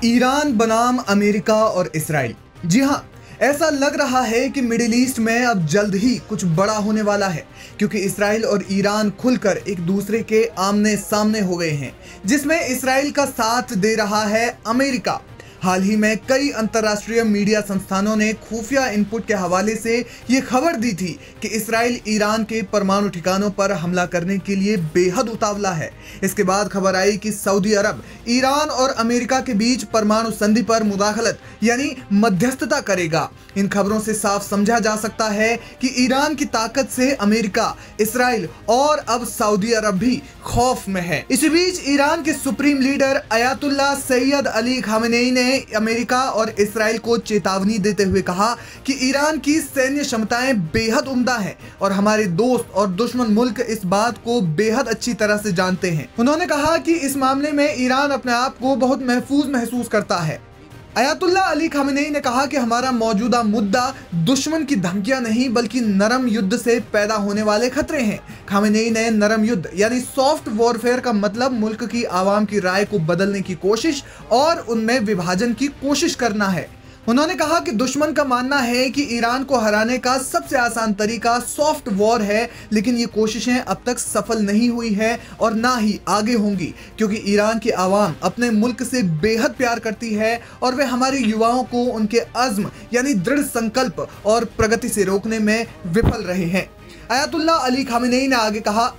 Iran बनाम America और Israel. जी हाँ, ऐसा लग रहा है कि मिडिल ईस्ट में अब जल्द ही कुछ बड़ा होने वाला है, क्योंकि इसराइल और ईरान खुलकर एक दूसरे के आमने सामने हो गए हैं, जिसमें इसराइल का साथ दे रहा है अमेरिका। हाल ही में कई अंतर्राष्ट्रीय मीडिया संस्थानों ने खुफिया इनपुट के हवाले से ये खबर दी थी कि इसराइल ईरान के परमाणु ठिकानों पर हमला करने के लिए बेहद उतावला है। इसके बाद खबर आई कि सऊदी अरब ईरान और अमेरिका के बीच परमाणु संधि पर मुदाखलत यानी मध्यस्थता करेगा। इन खबरों से साफ समझा जा सकता है कि ईरान की ताकत से अमेरिका, इसराइल और अब सऊदी अरब भी खौफ में है। इसी बीच ईरान के supreme leader Ayatollah Syed Ali Khamenei ने अमेरिका और इसराइल को चेतावनी देते हुए कहा कि ईरान की सैन्य क्षमताएं बेहद उम्दा हैं और हमारे दोस्त और दुश्मन मुल्क इस बात को बेहद अच्छी तरह से जानते हैं। उन्होंने कहा कि इस मामले में ईरान अपने आप को बहुत महफूज महसूस करता है। अयातुल्ला अली खामेनेई ने कहा कि हमारा मौजूदा मुद्दा दुश्मन की धमकियां नहीं बल्कि नरम युद्ध से पैदा होने वाले खतरे हैं। खामेनेई ने नरम युद्ध यानी सॉफ्ट वॉरफेयर का मतलब मुल्क की आवाम की राय को बदलने की कोशिश और उनमें विभाजन की कोशिश करना है। उन्होंने कहा कि दुश्मन का मानना है कि ईरान को हराने का सबसे आसान तरीका सॉफ्ट वॉर है, लेकिन ये कोशिशें अब तक सफल नहीं हुई है और ना ही आगे होंगी, क्योंकि ईरान की आवाम अपने मुल्क से बेहद प्यार करती है और वे हमारे युवाओं को उनके अज़्म यानी दृढ़ संकल्प और प्रगति से रोकने में विफल रहे हैं। अयातुल्ला अली खामेनेई ने आगे कहा,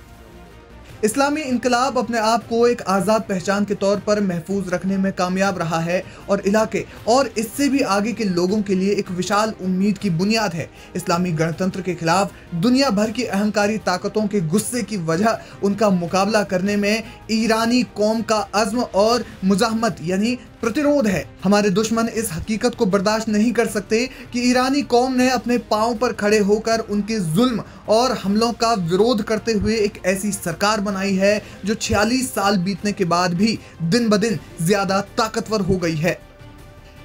इस्लामी इनकलाब अपने आप को एक आज़ाद पहचान के तौर पर महफूज रखने में कामयाब रहा है और इलाके और इससे भी आगे के लोगों के लिए एक विशाल उम्मीद की बुनियाद है। इस्लामी गणतंत्र के खिलाफ दुनिया भर की अहंकारी ताकतों के गुस्से की वजह उनका मुकाबला करने में ईरानी कौम का अज़्म और मुज़ाहमत यानी प्रतिरोध है। हमारे दुश्मन इस हकीकत को बर्दाश्त नहीं कर सकते कि ईरानी कौम ने अपने पांव पर खड़े होकर उनके जुल्म और हमलों का विरोध करते हुए एक ऐसी सरकार बनाई है जो 46 साल बीतने के बाद भी दिन ब दिन ज्यादा ताकतवर हो गई है।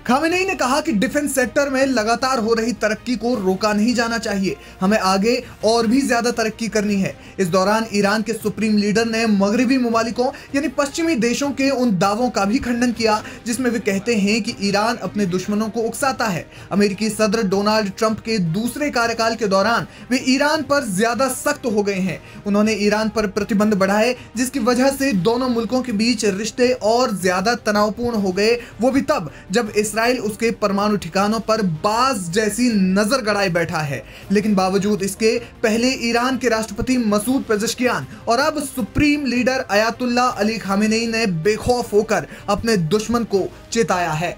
खामेनेई ने कहा कि डिफेंस सेक्टर में लगातार हो रही तरक्की को रोका नहीं जाना चाहिए, हमें आगे और भी ज्यादा तरक्की करनी है। इस दौरान ईरान के सुप्रीम लीडर ने मगरबी ममालिकों यानी पश्चिमी देशों के उन दावों का भी खंडन किया जिसमें वे कहते हैं कि ईरान अपने दुश्मनों को उकसाता है। अमेरिकी सदर डोनाल्ड ट्रंप के दूसरे कार्यकाल के दौरान वे ईरान पर ज्यादा सख्त हो गए हैं। उन्होंने ईरान पर प्रतिबंध बढ़ाए, जिसकी वजह से दोनों मुल्कों के बीच रिश्ते और ज्यादा तनावपूर्ण हो गए, वो भी तब जब इसराइल उसके परमाणु ठिकानों पर बाज जैसी नजर गड़ाए बैठा है। लेकिन बावजूद इसके पहले ईरान के राष्ट्रपति मसूद पेज़ेश्कियान और अब supreme leader Ayatollah Ali Khamenei ने बेखौफ होकर अपने दुश्मन को चेताया है।